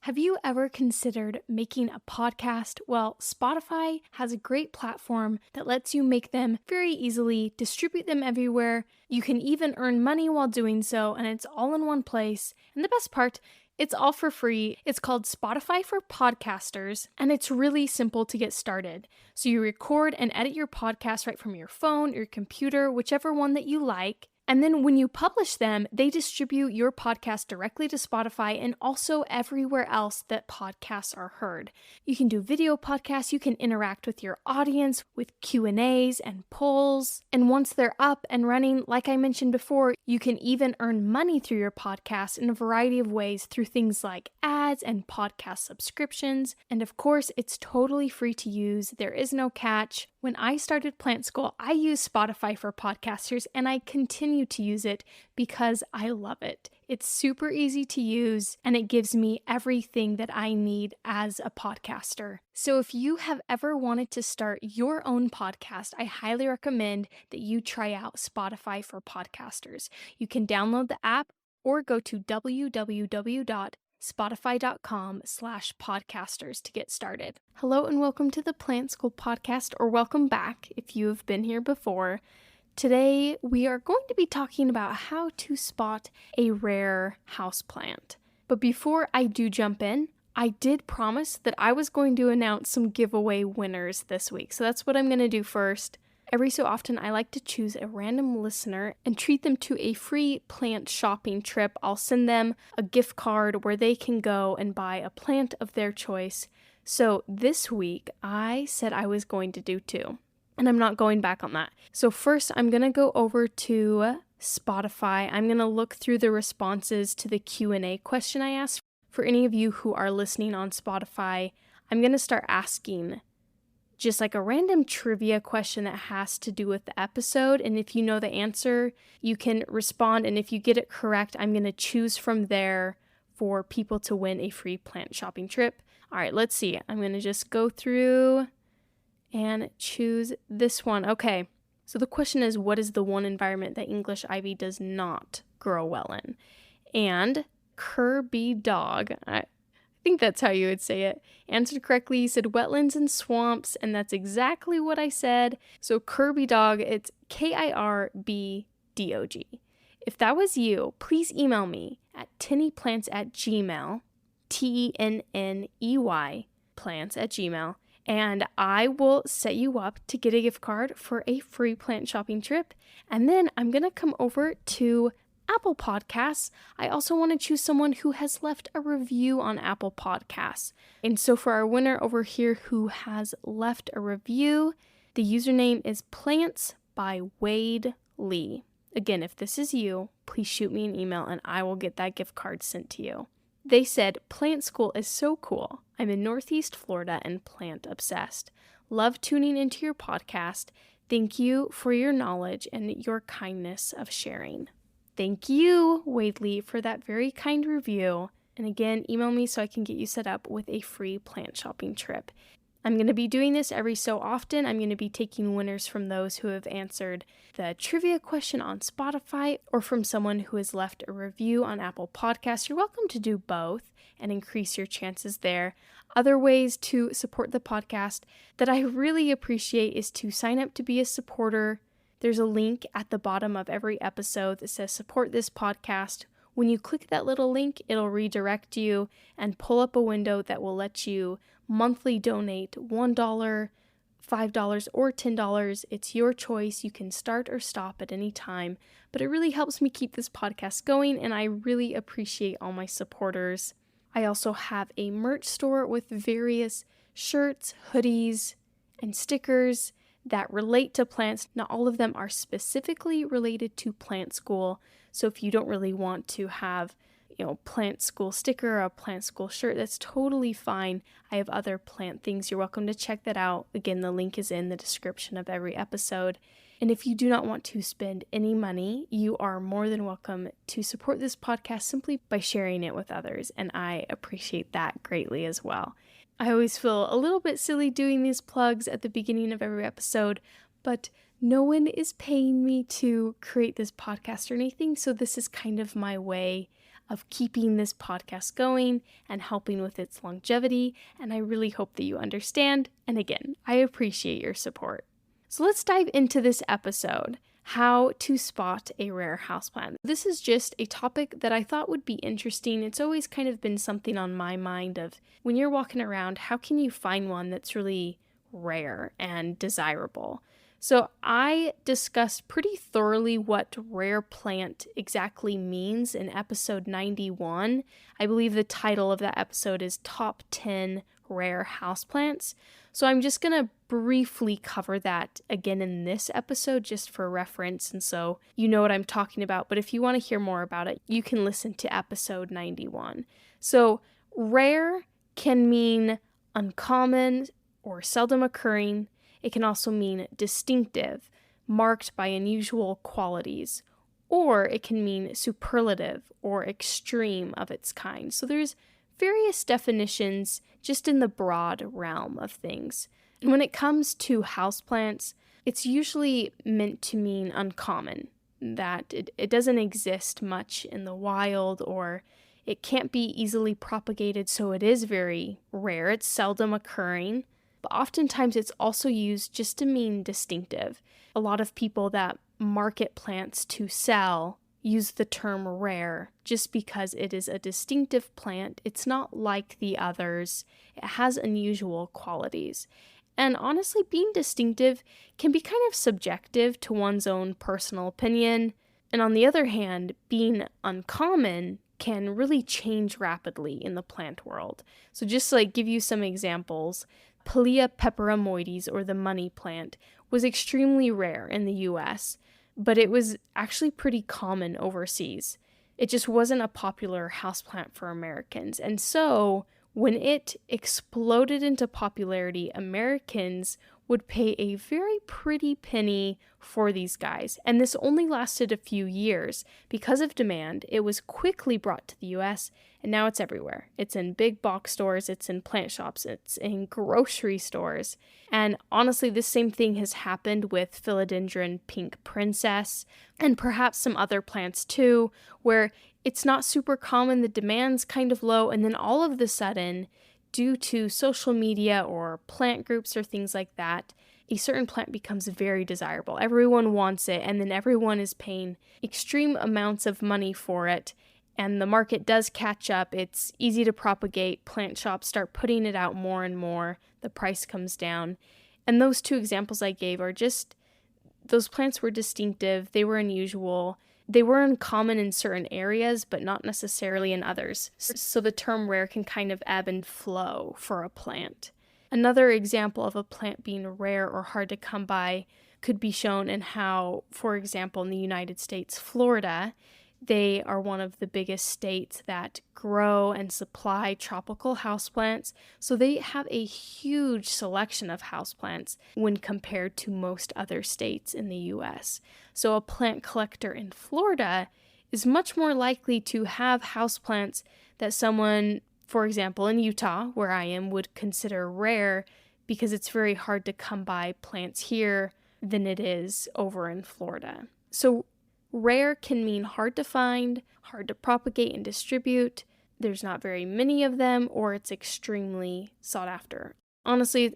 Have you ever considered making a podcast? Well, Spotify has a great platform that lets you make them very easily, distribute them everywhere. You can even earn money while doing so, and it's all in one place. And the best part, it's all for free. It's called Spotify for Podcasters, and it's really simple to get started. So you record and edit your podcast right from your phone, your computer, whichever one that you like. And then when you publish them, they distribute your podcast directly to Spotify and also everywhere else that podcasts are heard. You can do video podcasts, you can interact with your audience with Q&As and polls. And once they're up and running, like I mentioned before, you can even earn money through your podcast in a variety of ways through things like ads and podcast subscriptions. And of course, it's totally free to use. There is no catch. When I started Plant School, I used Spotify for Podcasters, and I continue to use it because I love it. It's super easy to use, and it gives me everything that I need as a podcaster. So if you have ever wanted to start your own podcast, I highly recommend that you try out Spotify for Podcasters. You can download the app or go to www.spotify.com/podcasters to get started. Hello and welcome to the Plant School podcast, or welcome back if you have been here before. Today we are going to be talking about how to spot a rare houseplant. But before I do jump in, I did promise that I was going to announce some giveaway winners this week. So that's what I'm going to do first. Every so often, I like to choose a random listener and treat them to a free plant shopping trip. I'll send them a gift card where they can go and buy a plant of their choice. So this week, I said I was going to do two, and I'm not going back on that. So first, I'm going to go over to Spotify. I'm going to look through the responses to the Q&A question I asked. For any of you who are listening on Spotify, I'm going to start asking just like a random trivia question that has to do with the episode. And if you know the answer, you can respond. And if you get it correct, I'm going to choose from there for people to win a free plant shopping trip. All right, let's see. I'm going to just go through and choose this one. Okay, so the question is, what is the one environment that English ivy does not grow well in? And Kirby Dog, I think that's how you would say it, answered correctly. He said wetlands and swamps, and that's exactly what I said. So Kirby Dog, it's KIRBDOG. If that was you, please email me at tinnyplants@gmail, TENNEY plants@gmail, and I will set you up to get a gift card for a free plant shopping trip. And then I'm going to come over to Apple Podcasts. I also want to choose someone who has left a review on Apple Podcasts. And so for our winner over here who has left a review, the username is Plants by Wade Lee. Again, if this is you, please shoot me an email and I will get that gift card sent to you. They said, Plant School is so cool. I'm in Northeast Florida and plant obsessed. Love tuning into your podcast. Thank you for your knowledge and your kindness of sharing. Thank you, Wade Lee, for that very kind review. And again, email me so I can get you set up with a free plant shopping trip. I'm going to be doing this every so often. I'm going to be taking winners from those who have answered the trivia question on Spotify or from someone who has left a review on Apple Podcasts. You're welcome to do both and increase your chances there. Other ways to support the podcast that I really appreciate is to sign up to be a supporter. There's a link at the bottom of every episode that says support this podcast. When you click that little link, it'll redirect you and pull up a window that will let you monthly donate $1, $5, or $10. It's your choice. You can start or stop at any time, but it really helps me keep this podcast going, and I really appreciate all my supporters. I also have a merch store with various shirts, hoodies, and stickers that relate to plants. Not all of them are specifically related to Plant School, so if you don't really want to have, Plant School sticker or a Plant School shirt, that's totally fine. I have other plant things. You're welcome to check that out. Again, the link is in the description of every episode. And if you do not want to spend any money, you are more than welcome to support this podcast simply by sharing it with others, and I appreciate that greatly as well. I always feel a little bit silly doing these plugs at the beginning of every episode, but no one is paying me to create this podcast or anything, so this is kind of my way of keeping this podcast going and helping with its longevity, and I really hope that you understand. And again, I appreciate your support. So let's dive into this episode, how to spot a rare houseplant. This is just a topic that I thought would be interesting. It's always kind of been something on my mind of when you're walking around, how can you find one that's really rare and desirable? So I discussed pretty thoroughly what rare plant exactly means in episode 91. I believe the title of that episode is Top 10 Rare Houseplants. So I'm just going to briefly cover that again in this episode just for reference, and so you know what I'm talking about. But if you want to hear more about it, you can listen to episode 91. So rare can mean uncommon or seldom occurring. It can also mean distinctive, marked by unusual qualities, or it can mean superlative or extreme of its kind. So there's various definitions just in the broad realm of things. When it comes to houseplants, it's usually meant to mean uncommon, that it doesn't exist much in the wild, or it can't be easily propagated, so it is very rare. It's seldom occurring. But oftentimes it's also used just to mean distinctive. A lot of people that market plants to sell use the term rare just because it is a distinctive plant. It's not like the others. It has unusual qualities. And honestly, being distinctive can be kind of subjective to one's own personal opinion. And on the other hand, being uncommon can really change rapidly in the plant world. So just to give you some examples, Pilea peperomoides, or the money plant, was extremely rare in the US, but it was actually pretty common overseas. It just wasn't a popular houseplant for Americans. And so when it exploded into popularity, Americans would pay a very pretty penny for these guys. And this only lasted a few years. Because of demand, it was quickly brought to the US, and now it's everywhere. It's in big box stores, it's in plant shops, it's in grocery stores. And honestly, this same thing has happened with Philodendron Pink Princess, and perhaps some other plants too, where it's not super common, the demand's kind of low, and then all of a sudden, due to social media or plant groups or things like that, a certain plant becomes very desirable. Everyone wants it, and then everyone is paying extreme amounts of money for it, and the market does catch up. It's easy to propagate. Plant shops start putting it out more and more. The price comes down. And those two examples I gave are just, those plants were distinctive, they were unusual. They were uncommon in certain areas, but not necessarily in others. So the term rare can kind of ebb and flow for a plant. Another example of a plant being rare or hard to come by could be shown in how, for example, in the United States, Florida, they are one of the biggest states that grow and supply tropical houseplants. So they have a huge selection of houseplants when compared to most other states in the US. So a plant collector in Florida is much more likely to have houseplants that someone, for example, in Utah, where I am, would consider rare because it's very hard to come by plants here than it is over in Florida. So rare can mean hard to find, hard to propagate and distribute. There's not very many of them, or it's extremely sought after. Honestly,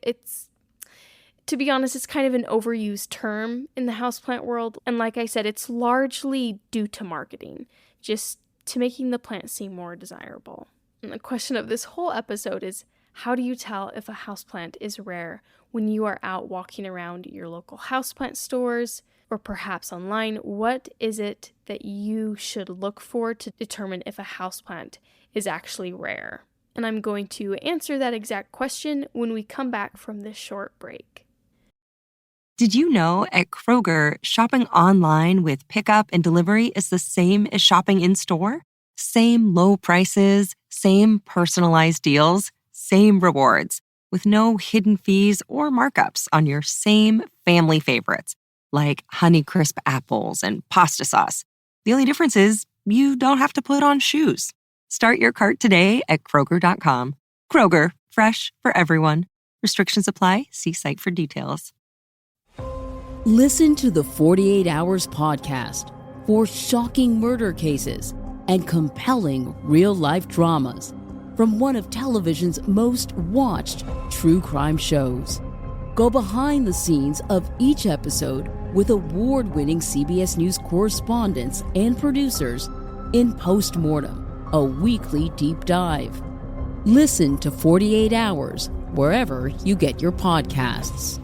to be honest, it's kind of an overused term in the houseplant world. And like I said, it's largely due to marketing, just to making the plant seem more desirable. And the question of this whole episode is, how do you tell if a houseplant is rare when you are out walking around your local houseplant stores, or perhaps online? What is it that you should look for to determine if a houseplant is actually rare? And I'm going to answer that exact question when we come back from this short break. Did you know at Kroger, shopping online with pickup and delivery is the same as shopping in store? Same low prices, same personalized deals, same rewards, with no hidden fees or markups on your same family favorites, like Honeycrisp apples and pasta sauce. The only difference is you don't have to put on shoes. Start your cart today at Kroger.com. Kroger, fresh for everyone. Restrictions apply. See site for details. Listen to the 48 Hours podcast for shocking murder cases, and compelling real-life dramas from one of television's most watched true crime shows. Go behind the scenes of each episode with award-winning CBS News correspondents and producers in Postmortem, a weekly deep dive. Listen to 48 Hours wherever you get your podcasts.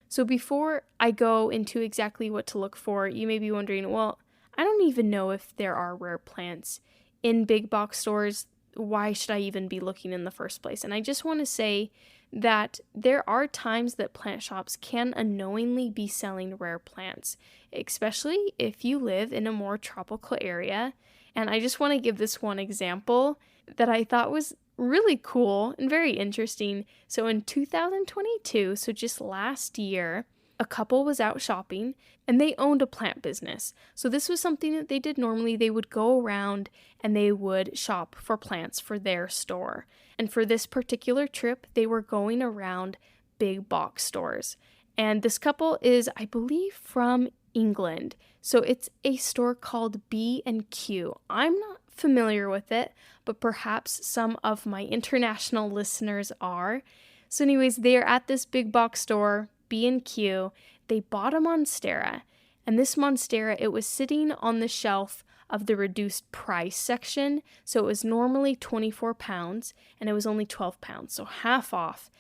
So before I go into exactly what to look for, you may be wondering, well, I don't even know if there are rare plants in big box stores. Why should I even be looking in the first place? And I just want to say that there are times that plant shops can unknowingly be selling rare plants, especially if you live in a more tropical area. And I just want to give this one example that I thought was really cool and very interesting. So in 2022, so just last year, a couple was out shopping and they owned a plant business. So this was something that they did normally. They would go around and they would shop for plants for their store. And for this particular trip, they were going around big box stores. And this couple is, I believe, from England. So it's a store called B&Q. I'm not familiar with it, but perhaps some of my international listeners are. So anyways, they're at this big box store, B&Q. They bought a Monstera, and this Monstera, it was sitting on the shelf of the reduced price section. So it was normally 24 pounds, and it was only 12 pounds, so half off.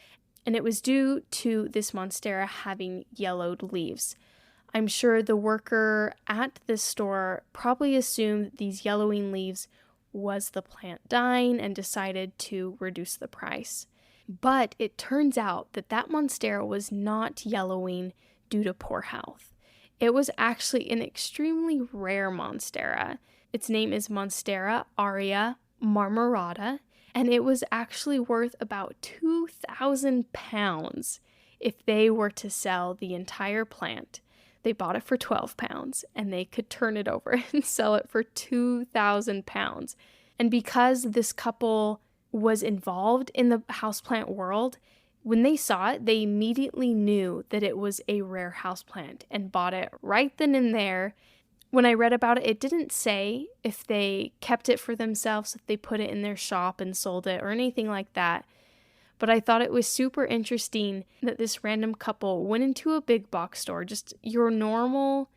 And it was due to this Monstera having yellowed leaves. I'm sure the worker at this store probably assumed these yellowing leaves was the plant dying and decided to reduce the price. But it turns out that that Monstera was not yellowing due to poor health. It was actually an extremely rare Monstera. Its name is Monstera aria marmorata, and it was actually worth about 2,000 pounds if they were to sell the entire plant. They bought it for 12 pounds, and they could turn it over and sell it for 2,000 pounds. And because this couple was involved in the houseplant world, when they saw it, they immediately knew that it was a rare houseplant and bought it right then and there. When I read about it, it didn't say if they kept it for themselves, if they put it in their shop and sold it or anything like that. But I thought it was super interesting that this random couple went into a big box store, just your normal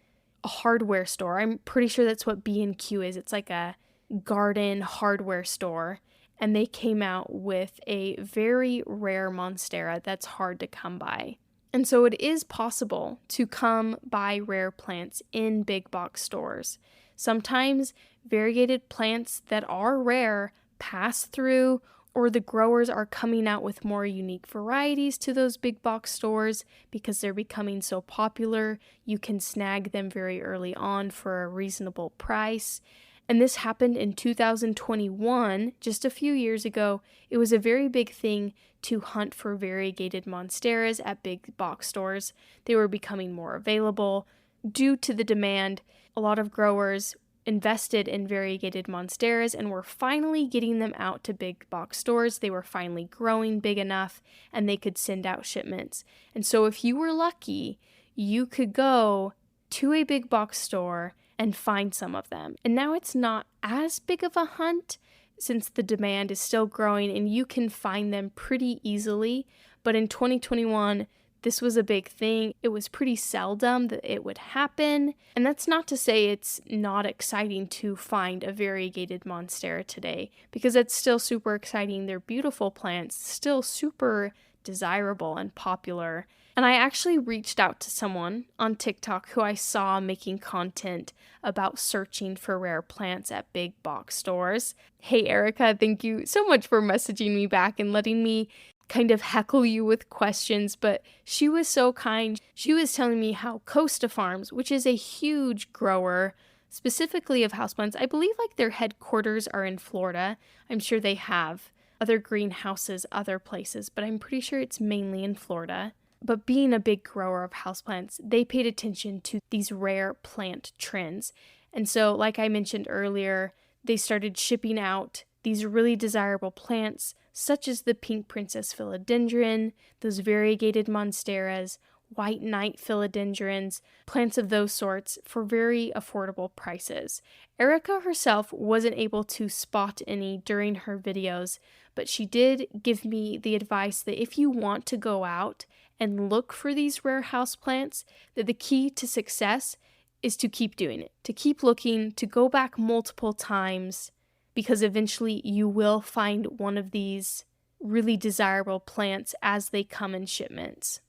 hardware store. I'm pretty sure that's what B&Q is. It's like a garden hardware store. And they came out with a very rare Monstera that's hard to come by. And so it is possible to come by rare plants in big box stores. Sometimes variegated plants that are rare pass through, or the growers are coming out with more unique varieties to those big box stores because they're becoming so popular. You can snag them very early on for a reasonable price. And this happened in 2021, just a few years ago. It was a very big thing to hunt for variegated Monsteras at big box stores. They were becoming more available. Due to the demand, a lot of growers invested in variegated Monsteras and were finally getting them out to big box stores. They were finally growing big enough and they could send out shipments. And so if you were lucky, you could go to a big box store and find some of them. And now it's not as big of a hunt since the demand is still growing and you can find them pretty easily. But in 2021, this was a big thing. It was pretty seldom that it would happen. And that's not to say it's not exciting to find a variegated Monstera today, because it's still super exciting. They're beautiful plants, still super desirable and popular. And I actually reached out to someone on TikTok who I saw making content about searching for rare plants at big box stores. Hey, Erica, thank you so much for messaging me back and letting me kind of heckle you with questions, but she was so kind. She was telling me how Costa Farms, which is a huge grower, specifically of houseplants, I believe like their headquarters are in Florida. I'm sure they have other greenhouses, other places, but I'm pretty sure it's mainly in Florida. But being a big grower of houseplants, they paid attention to these rare plant trends. And so, like I mentioned earlier, they started shipping out these really desirable plants, such as the pink princess philodendron, those variegated monsteras, white night philodendrons, plants of those sorts for very affordable prices. Erica herself wasn't able to spot any during her videos, but she did give me the advice that if you want to go out and look for these rare houseplants, that the key to success is to keep doing it, to keep looking, to go back multiple times, because eventually you will find one of these really desirable plants as they come in shipments.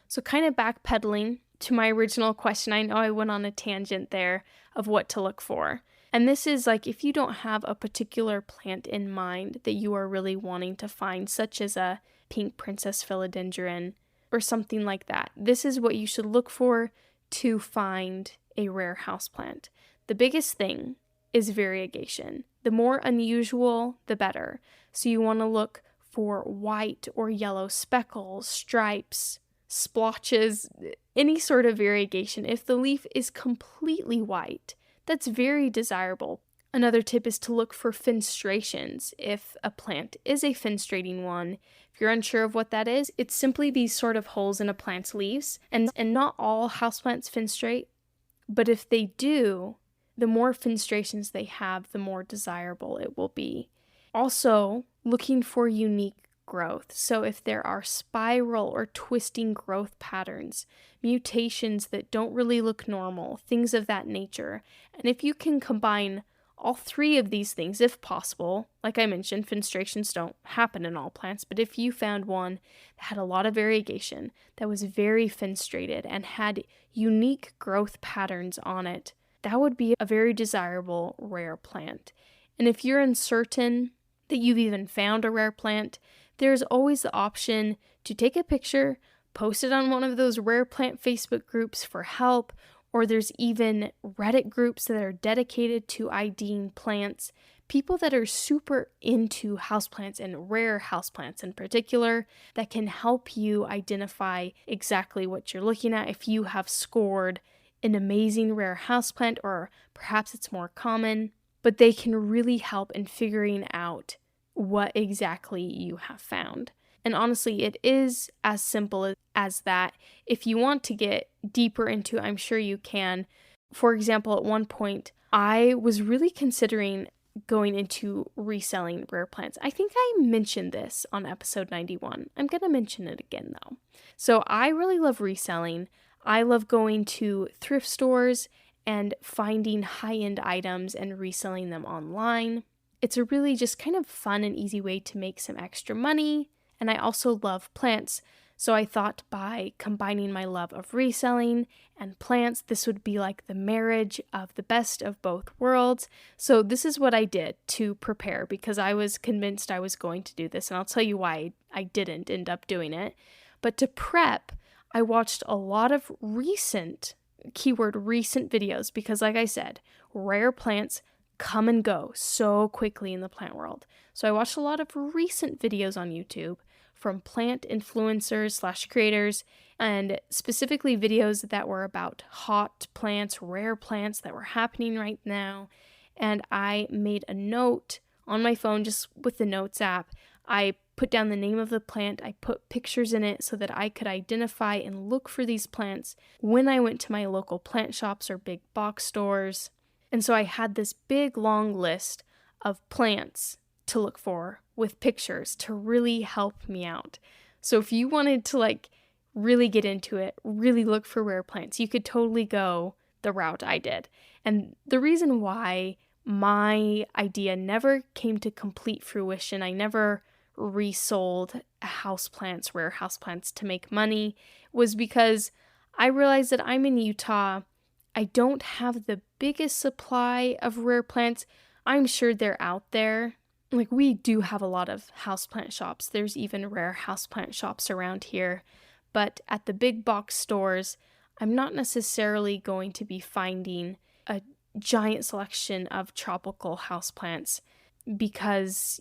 So kind of backpedaling to my original question, I know I went on a tangent there of what to look for. And this is like if you don't have a particular plant in mind that you are really wanting to find, such as a pink princess philodendron or something like that, this is what you should look for to find a rare houseplant. The biggest thing is variegation. The more unusual, the better. So you want to look for white or yellow speckles, stripes, splotches, any sort of variegation. If the leaf is completely white, that's very desirable. Another tip is to look for fenestrations. If a plant is a fenestrating one, if you're unsure of what that is, it's simply these sort of holes in a plant's leaves. And not all houseplants fenestrate, but if they do, the more fenestrations they have, the more desirable it will be. Also, looking for unique growth. So if there are spiral or twisting growth patterns, mutations that don't really look normal, things of that nature. And if you can combine all three of these things, if possible, like I mentioned, fenestrations don't happen in all plants, but if you found one that had a lot of variegation, that was very fenestrated and had unique growth patterns on it, that would be a very desirable rare plant. And if you're uncertain that you've even found a rare plant, there's always the option to take a picture, post it on one of those rare plant Facebook groups for help, or there's even Reddit groups that are dedicated to IDing plants. People that are super into houseplants and rare houseplants in particular that can help you identify exactly what you're looking at. If you have scored an amazing rare houseplant, or perhaps it's more common, but they can really help in figuring out what exactly you have found. And honestly, it is as simple as that. If you want to get deeper into, I'm sure you can. For example, at one point, I was really considering going into reselling rare plants. I think I mentioned this on episode 91. I'm going to mention it again though. So I really love reselling. I love going to thrift stores and finding high-end items and reselling them online. It's a really just kind of fun and easy way to make some extra money. And I also love plants. So I thought by combining my love of reselling and plants, this would be like the marriage of the best of both worlds. So this is what I did to prepare, because I was convinced I was going to do this. And I'll tell you why I didn't end up doing it. But to prep, I watched a lot of recent, keyword recent videos, because like I said, rare plants come and go so quickly in the plant world. So I watched a lot of recent videos on YouTube from plant influencers / creators, and specifically videos that were about hot plants, rare plants that were happening right now. And I made a note on my phone, just with the Notes app. I put down the name of the plant, I put pictures in it so that I could identify and look for these plants when I went to my local plant shops or big box stores. And so I had this big long list of plants to look for with pictures to really help me out. So if you wanted to really get into it, really look for rare plants, you could totally go the route I did. And the reason why my idea never came to complete fruition, I never resold houseplants, rare houseplants to make money, was because I realized that I'm in Utah. I don't have the biggest supply of rare plants. I'm sure they're out there. We do have a lot of houseplant shops. There's even rare houseplant shops around here. But at the big box stores, I'm not necessarily going to be finding a giant selection of tropical houseplants because,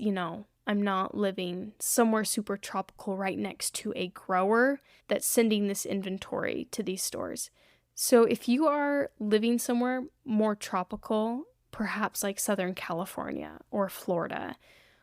I'm not living somewhere super tropical right next to a grower that's sending this inventory to these stores. So if you are living somewhere more tropical, perhaps like Southern California or Florida,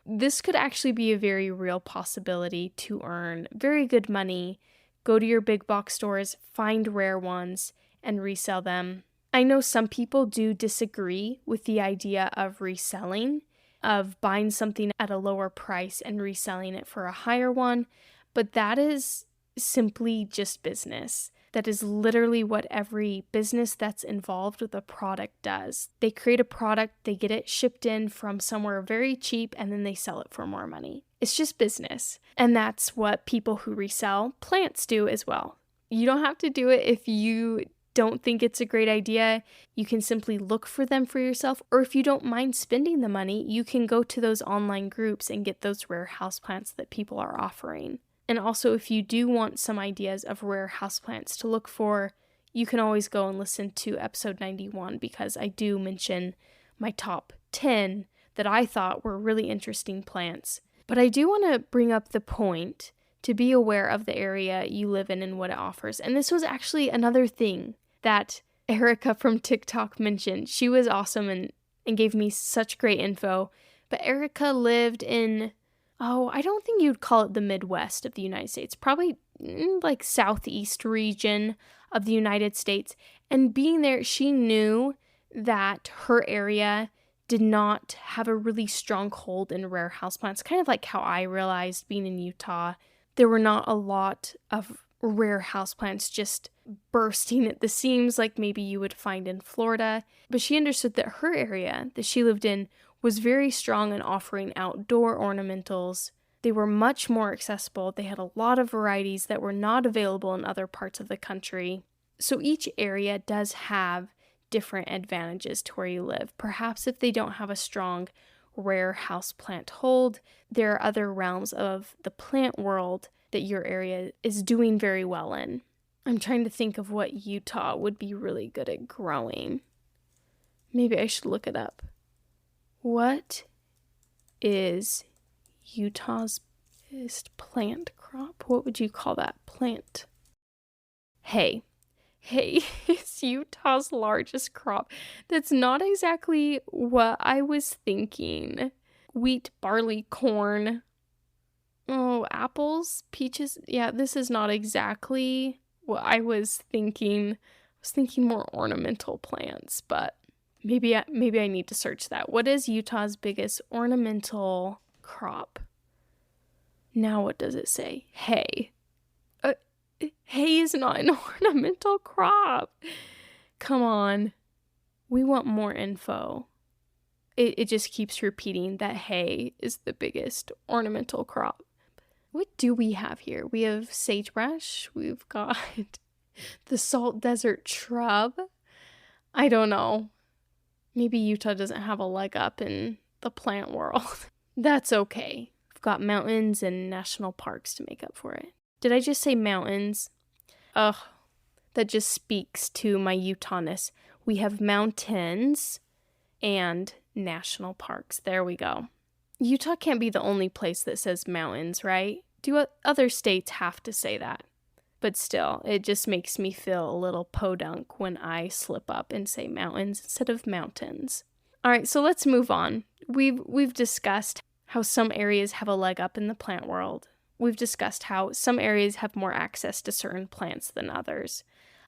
this could actually be a very real possibility to earn very good money, go to your big box stores, find rare ones, and resell them. I know some people do disagree with the idea of reselling, of buying something at a lower price and reselling it for a higher one, but that is simply just business. That is literally what every business that's involved with a product does. They create a product, they get it shipped in from somewhere very cheap, and then they sell it for more money. It's just business. And that's what people who resell plants do as well. You don't have to do it if you don't think it's a great idea. You can simply look for them for yourself, or if you don't mind spending the money, you can go to those online groups and get those rare houseplants that people are offering. And also, if you do want some ideas of rare houseplants to look for, you can always go and listen to episode 91, because I do mention my top 10 that I thought were really interesting plants. But I do want to bring up the point to be aware of the area you live in and what it offers. And this was actually another thing that Erica from TikTok mentioned. She was awesome and gave me such great info. But Erica lived in, I don't think you'd call it the Midwest of the United States. Probably like southeast region of the United States. And being there, she knew that her area did not have a really strong hold in rare houseplants. Kind of like how I realized being in Utah, there were not a lot of rare houseplants just bursting at the seams like maybe you would find in Florida. But she understood that her area that she lived in was very strong in offering outdoor ornamentals. They were much more accessible. They had a lot of varieties that were not available in other parts of the country. So each area does have different advantages to where you live. Perhaps if they don't have a strong rare houseplant hold, there are other realms of the plant world that your area is doing very well in. I'm trying to think of what Utah would be really good at growing. Maybe I should look it up. What is Utah's biggest plant crop? What would you call that? Plant. Hay. Hay is Utah's largest crop. That's not exactly what I was thinking. Wheat, barley, corn. Oh, apples, peaches. Yeah, this is not exactly what I was thinking. I was thinking more ornamental plants, but maybe I need to search that. What is Utah's biggest ornamental crop? Now what does it say? Hay. Hay is not an ornamental crop. Come on. We want more info. It just keeps repeating that hay is the biggest ornamental crop. What do we have here? We have sagebrush. We've got the salt desert shrub. I don't know. Maybe Utah doesn't have a leg up in the plant world. That's okay. We've got mountains and national parks to make up for it. Did I just say mountains? Ugh, that just speaks to my Utah-ness. We have mountains and national parks. There we go. Utah can't be the only place that says mountains, right? Do other states have to say that? But still, it just makes me feel a little podunk when I slip up and say mountains instead of mountains. All right, so let's move on. We've discussed how some areas have a leg up in the plant world. We've discussed how some areas have more access to certain plants than others.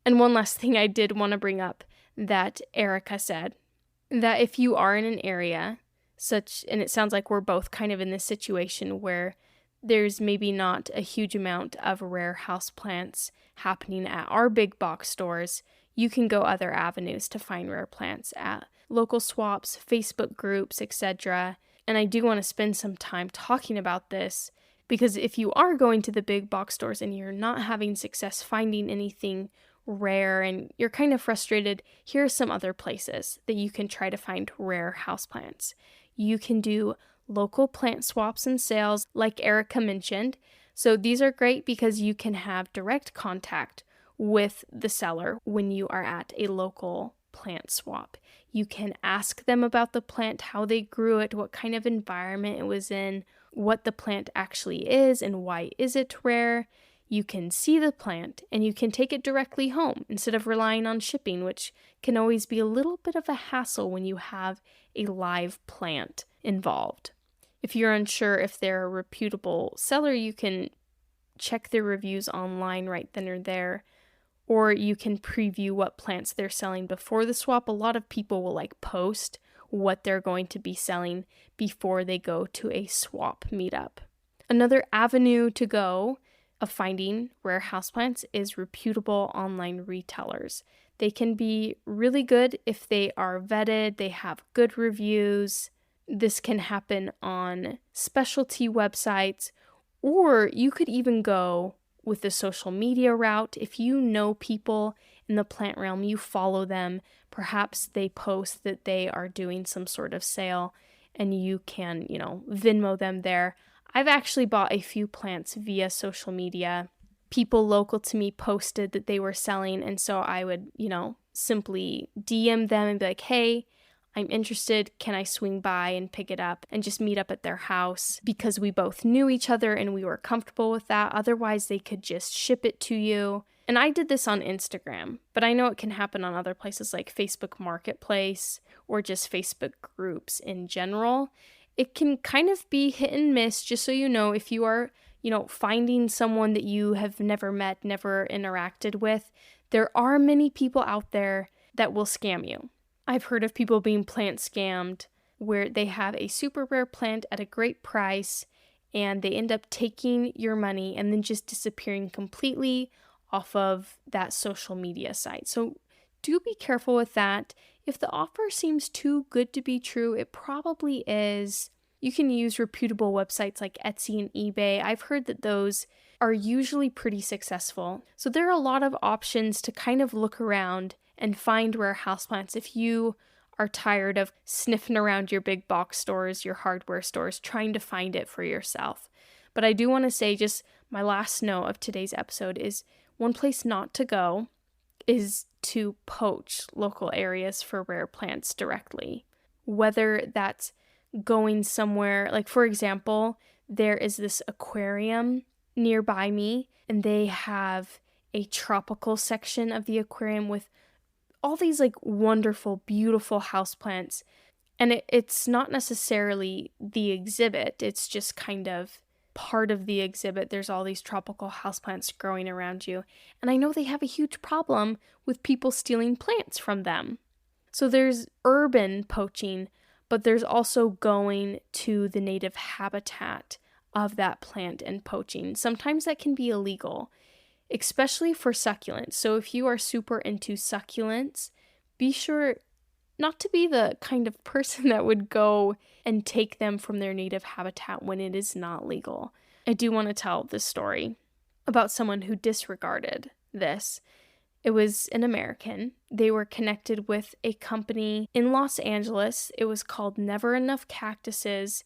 And one last thing I did want to bring up that Erica said, that if you are in an area and it sounds like we're both kind of in this situation where there's maybe not a huge amount of rare houseplants happening at our big box stores, you can go other avenues to find rare plants at local swaps, Facebook groups, etc. And I do want to spend some time talking about this, because if you are going to the big box stores and you're not having success finding anything rare and you're kind of frustrated, here are some other places that you can try to find rare houseplants. You can do local plant swaps and sales like Erica mentioned. So these are great because you can have direct contact with the seller when you are at a local plant swap. You can ask them about the plant, how they grew it, what kind of environment it was in, what the plant actually is and why is it rare. You can see the plant and you can take it directly home instead of relying on shipping, which can always be a little bit of a hassle when you have a live plant involved. If you're unsure if they're a reputable seller, you can check their reviews online right then or there, or you can preview what plants they're selling before the swap. A lot of people will post what they're going to be selling before they go to a swap meetup. Another avenue to go of finding rare houseplants is reputable online retailers. They can be really good if they are vetted, they have good reviews. This can happen on specialty websites, or you could even go with the social media route. If you know people in the plant realm, you follow them, perhaps they post that they are doing some sort of sale and you can, Venmo them there. I've actually bought a few plants via social media. People local to me posted that they were selling, and so I would, simply DM them and be like, hey, I'm interested, can I swing by and pick it up, and just meet up at their house because we both knew each other and we were comfortable with that. Otherwise, they could just ship it to you. And I did this on Instagram, but I know it can happen on other places like Facebook Marketplace or just Facebook groups in general. It can kind of be hit and miss, just so you know, if you are, finding someone that you have never met, never interacted with, there are many people out there that will scam you. I've heard of people being plant scammed where they have a super rare plant at a great price and they end up taking your money and then just disappearing completely off of that social media site. So do be careful with that. If the offer seems too good to be true, it probably is. You can use reputable websites like Etsy and eBay. I've heard that those are usually pretty successful. So there are a lot of options to kind of look around and find rare houseplants if you are tired of sniffing around your big box stores, your hardware stores, trying to find it for yourself. But I do want to say, just my last note of today's episode is one place not to go is to poach local areas for rare plants directly. Whether that's going somewhere, like for example, there is this aquarium nearby me and they have a tropical section of the aquarium with all these wonderful, beautiful houseplants. And it's not necessarily the exhibit, it's just kind of part of the exhibit. There's all these tropical houseplants growing around you. And I know they have a huge problem with people stealing plants from them. So there's urban poaching, but there's also going to the native habitat of that plant and poaching. Sometimes that can be illegal, especially for succulents. So if you are super into succulents, be sure not to be the kind of person that would go and take them from their native habitat when it is not legal. I do want to tell this story about someone who disregarded this. It was an American. They were connected with a company in Los Angeles. It was called Never Enough Cactuses.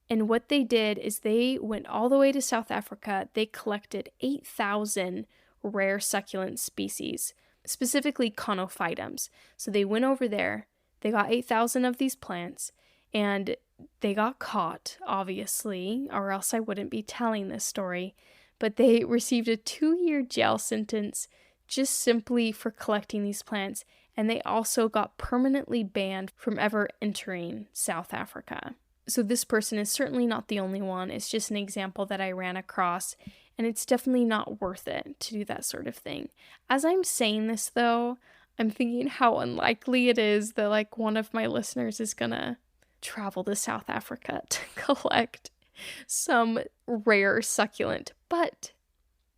And what they did is they went all the way to South Africa. They collected 8,000 rare succulent species, specifically conophytums. So they went over there, they got 8,000 of these plants, and they got caught, obviously, or else I wouldn't be telling this story. But they received a 2-year jail sentence just simply for collecting these plants, and they also got permanently banned from ever entering South Africa. So this person is certainly not the only one. It's just an example that I ran across, and it's definitely not worth it to do that sort of thing. As I'm saying this, though, I'm thinking how unlikely it is that one of my listeners is gonna travel to South Africa to collect some rare succulent, but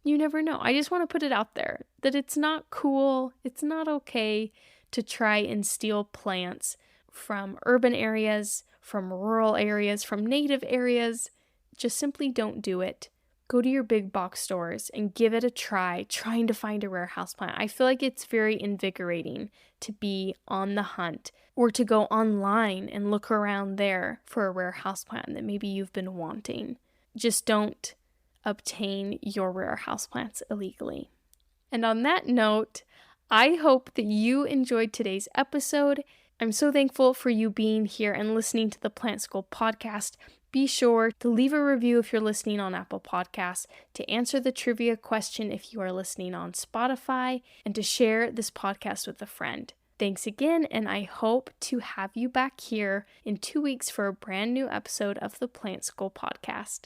you never know. I just want to put it out there that it's not cool, it's not okay to try and steal plants from urban areas, from rural areas, from native areas. Just simply don't do it. Go to your big box stores and give it a try, trying to find a rare houseplant. I feel like it's very invigorating to be on the hunt or to go online and look around there for a rare houseplant that maybe you've been wanting. Just don't obtain your rare houseplants illegally. And on that note, I hope that you enjoyed today's episode. I'm so thankful for you being here and listening to the Plant School podcast. Be sure to leave a review if you're listening on Apple Podcasts, to answer the trivia question if you are listening on Spotify, and to share this podcast with a friend. Thanks again, and I hope to have you back here in 2 weeks for a brand new episode of the Plant School podcast.